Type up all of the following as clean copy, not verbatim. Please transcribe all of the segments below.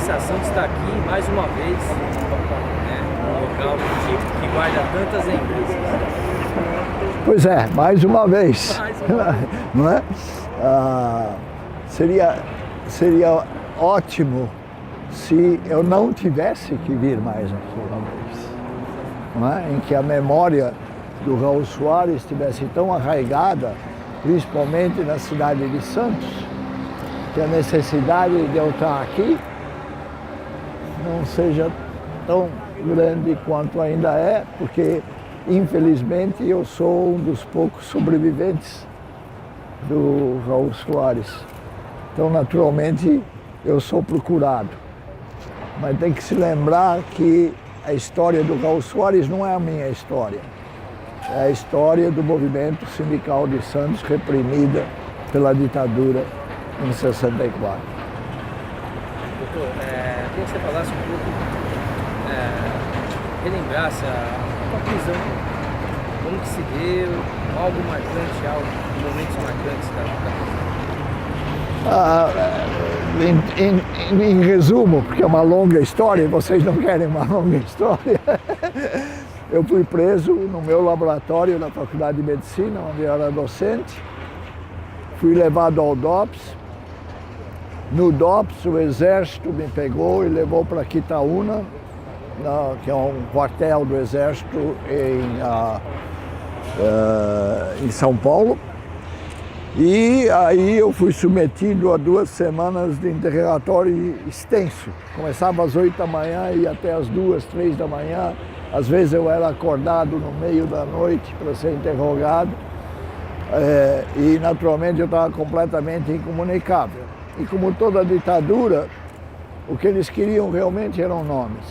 sensação de estar aqui mais uma vez, né, num local que guarda tantas lembranças. Pois é, mais uma vez. Mais uma vez. Não é? Seria ótimo se eu não tivesse que vir mais aqui uma vez. Não é? Em que a memória do Raul Soares estivesse tão arraigada, principalmente na cidade de Santos, que a necessidade de eu estar aqui não seja tão grande quanto ainda é, porque infelizmente eu sou um dos poucos sobreviventes do Raul Soares. Então, naturalmente, eu sou procurado. Mas tem que se lembrar que a história do Raul Soares não é a minha história. É a história do movimento sindical de Santos, reprimida pela ditadura em 64. Doutor, queria que você falasse um pouco, relembrasse a tua prisão, como que se deu, algo marcante, momentos marcantes da prisão. Em resumo, porque é uma longa história e vocês não querem uma longa história, eu fui preso no meu laboratório na Faculdade de Medicina, onde eu era docente, fui levado ao DOPS. No DOPS, o Exército me pegou e levou para Quitaúna, que é um quartel do Exército em São Paulo. E aí eu fui submetido a 2 semanas de interrogatório extenso. Começava às 8 da manhã e ia até às 2, 3 da manhã. Às vezes eu era acordado no meio da noite para ser interrogado. E naturalmente eu estava completamente incomunicável. E como toda ditadura, o que eles queriam realmente eram nomes.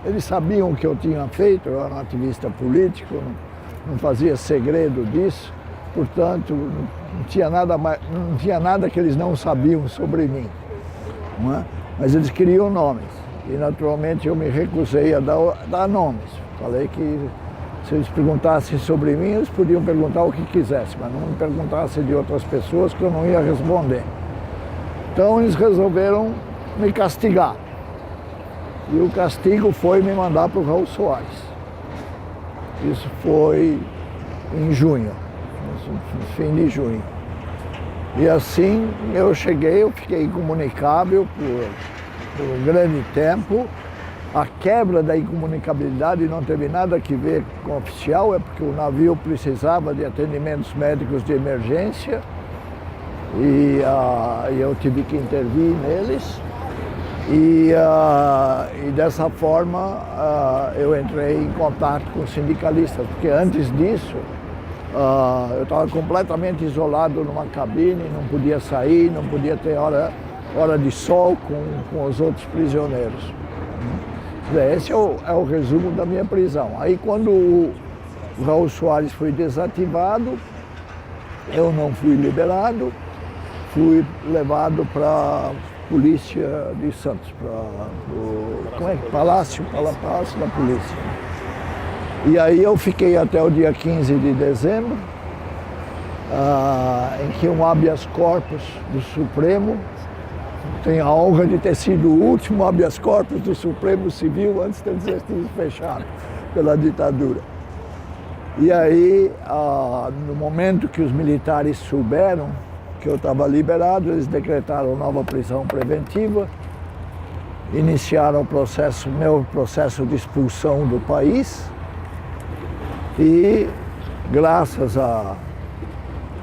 Eles sabiam o que eu tinha feito, eu era um ativista político, não fazia segredo disso, portanto não tinha nada que eles não sabiam sobre mim. Não é? Mas eles queriam nomes e naturalmente eu me recusei a dar nomes. Falei que se eles perguntassem sobre mim, eles podiam perguntar o que quisessem, mas não me perguntassem de outras pessoas que eu não ia responder. Então eles resolveram me castigar. E o castigo foi me mandar para o Raul Soares. Isso foi em junho, no fim de junho. E assim eu fiquei incomunicável por um grande tempo. A quebra da incomunicabilidade não teve nada a ver com o oficial, é porque o navio precisava de atendimentos médicos de emergência. E eu tive que intervir neles e dessa forma eu entrei em contato com os sindicalistas, porque antes disso eu estava completamente isolado numa cabine, não podia sair, não podia ter hora de sol com os outros prisioneiros. Esse é o resumo da minha prisão. Aí quando o Raul Soares foi desativado, eu não fui liberado. Fui levado para a polícia de Santos, Palácio da Polícia. E aí eu fiquei até o dia 15 de dezembro, em que um habeas corpus do Supremo, tenho a honra de ter sido o último habeas corpus do Supremo Civil antes de ter sido fechado pela ditadura. E aí, no momento que os militares souberam que eu estava liberado, eles decretaram nova prisão preventiva, iniciaram meu processo de expulsão do país e, graças a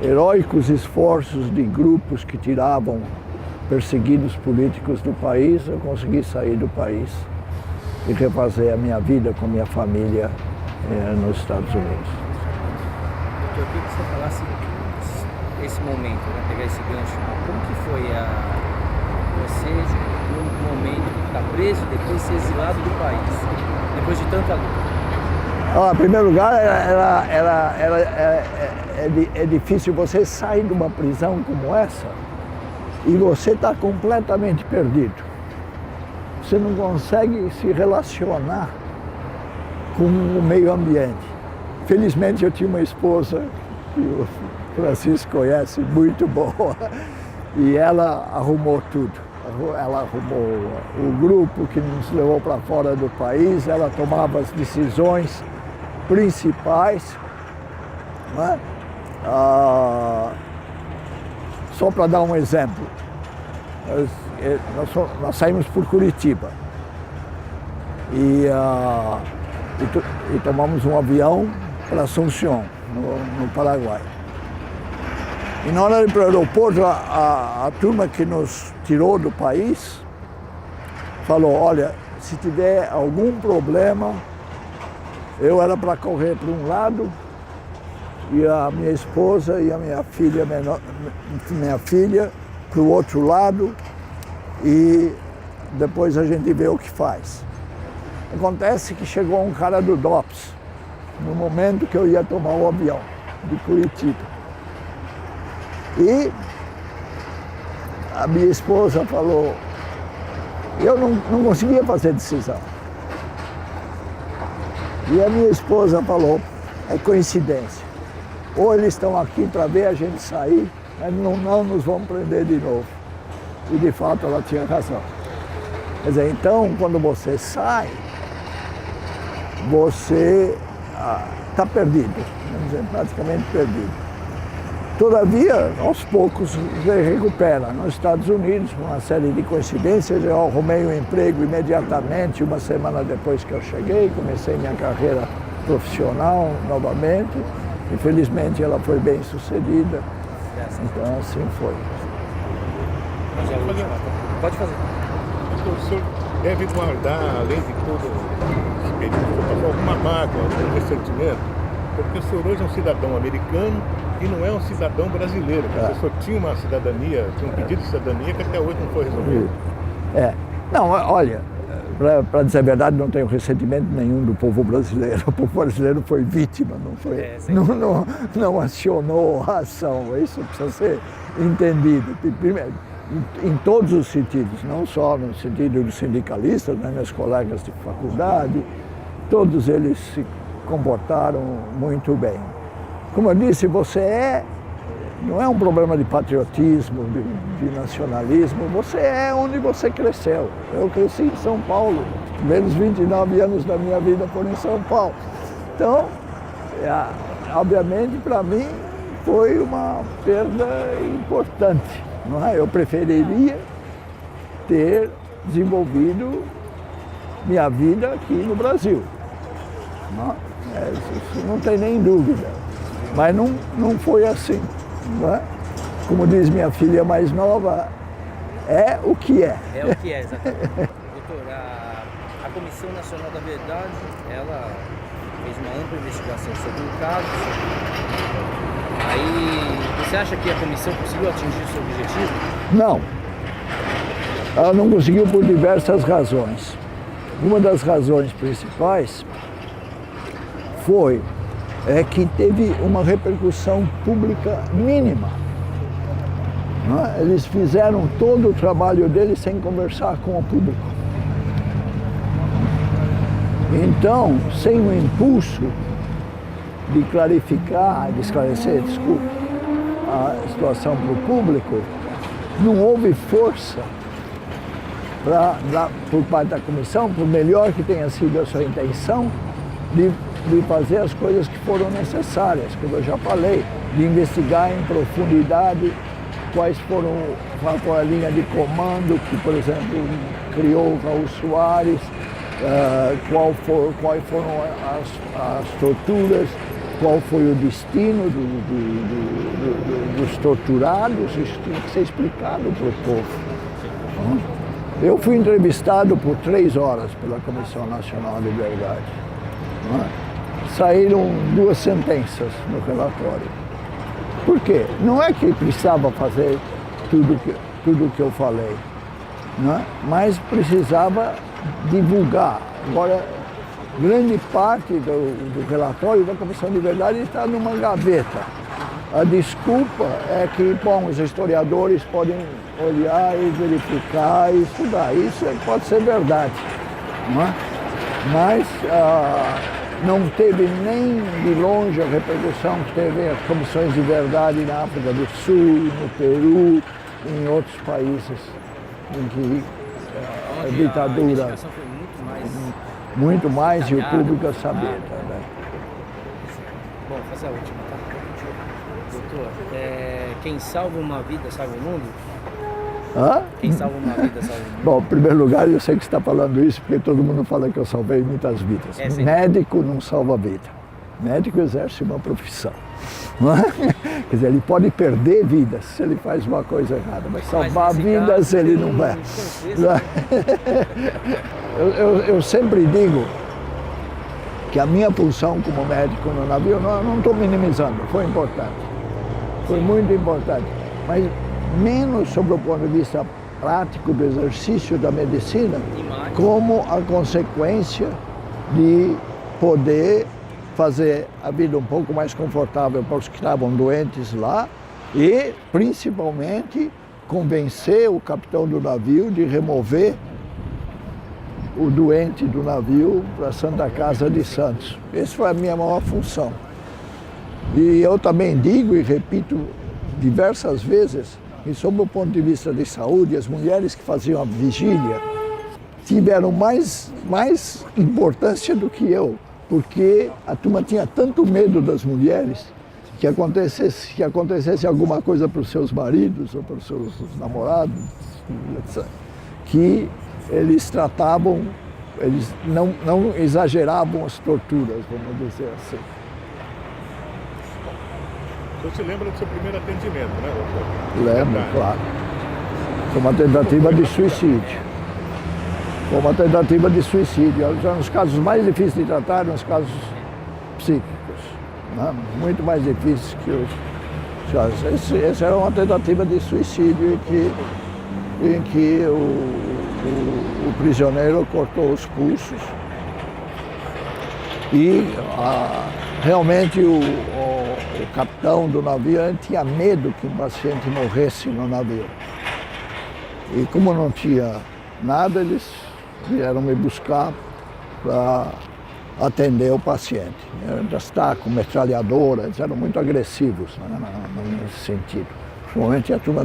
heróicos esforços de grupos que tiravam perseguidos políticos do país, eu consegui sair do país e refazer a minha vida com minha família nos Estados Unidos. Eu queria que você falasse esse momento, né, pegar esse gancho, como que foi você no momento de estar preso, depois de ser exilado do país, depois de tanta luta? Em primeiro lugar, é difícil você sair de uma prisão como essa e você está completamente perdido. Você não consegue se relacionar com o meio ambiente. Felizmente eu tinha uma esposa que o Francisco conhece, muito boa, e ela arrumou tudo. ela arrumou o grupo que nos levou para fora do país, ela tomava as decisões principais, né? Só para dar um exemplo, nós saímos por Curitiba e tomamos um avião para Assunção, no Paraguai. E na hora de ir para o aeroporto, a turma que nos tirou do país falou, olha, se tiver algum problema, eu era para correr para um lado e a minha esposa e a minha filha para o outro lado e depois a gente vê o que faz. Acontece que chegou um cara do DOPS no momento que eu ia tomar o avião de Curitiba. E a minha esposa falou, eu não conseguia fazer decisão. E a minha esposa falou, é coincidência. Ou eles estão aqui para ver a gente sair, mas não nos vão prender de novo. E de fato ela tinha razão. Quer dizer, então quando você sai, você está perdido, vamos dizer, praticamente perdido. Todavia, aos poucos, se recupera. Nos Estados Unidos, por uma série de coincidências, eu arrumei um emprego imediatamente, uma semana depois que eu cheguei, comecei minha carreira profissional novamente. Infelizmente, ela foi bem sucedida, então assim foi. Pode fazer. O senhor deve guardar, além de todo esse período, alguma mágoa, algum ressentimento, porque o senhor hoje é um cidadão americano e não é um cidadão brasileiro. O senhor tinha uma cidadania, tinha um pedido de cidadania que até hoje não foi resolvido. Não, olha, para dizer a verdade, não tenho ressentimento nenhum do povo brasileiro. O povo brasileiro foi vítima, não foi, não acionou a ação. Isso precisa ser entendido. Primeiro, em todos os sentidos, não só no sentido dos sindicalistas, né, meus colegas de faculdade, todos eles se comportaram muito bem. Como eu disse, não é um problema de patriotismo, de nacionalismo, você é onde você cresceu. Eu cresci em São Paulo, os primeiros 29 anos da minha vida foram em São Paulo. Então, obviamente, para mim, foi uma perda importante. Não é? Eu preferiria ter desenvolvido minha vida aqui no Brasil. Isso não tem nem dúvida. Mas não foi assim. Não é? Como diz minha filha mais nova, é o que é. É o que é, exatamente. Doutor, a Comissão Nacional da Verdade, ela fez uma ampla investigação sobre o caso. Aí, você acha que a comissão conseguiu atingir o seu objetivo? Não. Ela não conseguiu por diversas razões. Uma das razões principais foi que teve uma repercussão pública mínima. Eles fizeram todo o trabalho deles sem conversar com o público. Então, sem o impulso de clarificar, de esclarecer, a situação para o público, não houve força por parte da comissão, por melhor que tenha sido a sua intenção, de fazer as coisas que foram necessárias, como eu já falei, de investigar em profundidade qual foi a linha de comando que, por exemplo, criou o Raul Soares, quais foram as torturas, qual foi o destino dos torturados, isso tem que ser explicado para o povo. Eu fui entrevistado por 3 horas pela Comissão Nacional de Verdade. Saíram 2 sentenças no relatório. Por quê? Não é que precisava fazer tudo que eu falei, mas precisava divulgar. Agora, grande parte do relatório da Comissão de Verdade está numa gaveta. A desculpa é que, os historiadores podem olhar e verificar e estudar. Isso pode ser verdade, mas não teve nem de longe a repercussão que teve as comissões de verdade na África do Sul, no Peru, em outros países. em que a Onde ditadura a investigação foi muito mais... e o detalhada, público a saber. claro. Tá, né? Bom, vou fazer a última, tá? Doutor, quem salva uma vida salva o mundo? Hã? Quem salva uma vida salva o mundo? Bom, em primeiro lugar, eu sei que você está falando isso porque todo mundo fala que eu salvei muitas vidas. Sim. Médico não salva vida. Médico exerce uma profissão. Não é? Quer dizer, ele pode perder vidas se ele faz uma coisa errada, mas salvar nesse vidas caso, ele não vai. Eu sempre digo que a minha função como médico no navio, não estou minimizando, foi importante. Foi muito importante. Mas menos sobre o ponto de vista prático do exercício da medicina, como a consequência de poder fazer a vida um pouco mais confortável para os que estavam doentes lá e, principalmente, convencer o capitão do navio de remover o doente do navio para a Santa Casa de Santos. Essa foi a minha maior função. E eu também digo e repito diversas vezes que, sob o ponto de vista de saúde, as mulheres que faziam a vigília tiveram mais importância do que eu, porque a turma tinha tanto medo das mulheres que acontecesse alguma coisa para os seus maridos ou para os seus namorados, que eles tratavam, eles não exageravam as torturas, vamos dizer assim. Você se lembra do seu primeiro atendimento, né, doutor? Lembro, claro. Foi uma tentativa de suicídio. Foi uma tentativa de suicídio. Os casos mais difíceis de tratar eram os casos psíquicos, né? Muito mais difíceis que os... Essa era uma tentativa de suicídio em que o prisioneiro cortou os pulsos e realmente o capitão do navio tinha medo que um paciente morresse no navio. E como não tinha nada, eles vieram me buscar para atender o paciente. Eles estavam com metralhadora, eles eram muito agressivos, né, nesse sentido. Principalmente a turma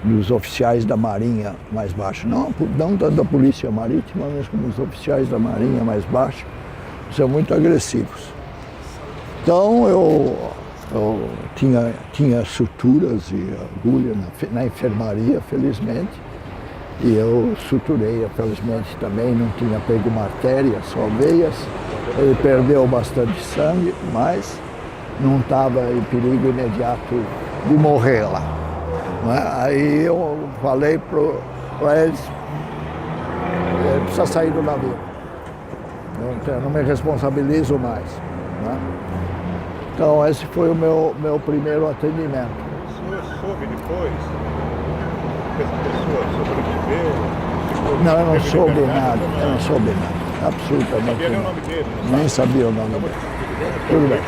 dos oficiais da Marinha mais baixo. Não tanto da Polícia Marítima, mas como os oficiais da Marinha mais baixo, são muito agressivos. Então eu tinha suturas e agulha na enfermaria, felizmente, e eu suturei, felizmente também, não tinha pego uma artéria, só veias. Ele perdeu bastante sangue, mas não estava em perigo imediato de morrer lá. Aí eu falei para eles, ele precisa sair do navio. Eu não me responsabilizo mais. Né? Então esse foi o meu primeiro atendimento. O senhor soube depois que essa pessoa sobreviveu? Não, eu não soube nada, absolutamente Sabia nem o nada. nome dele? Nem sabia o nome dele. Tudo bem.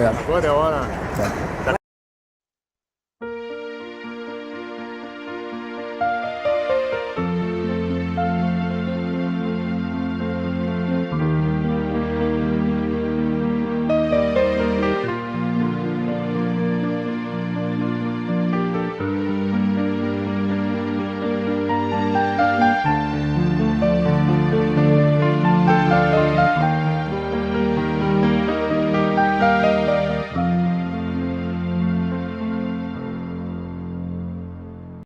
Agora é a hora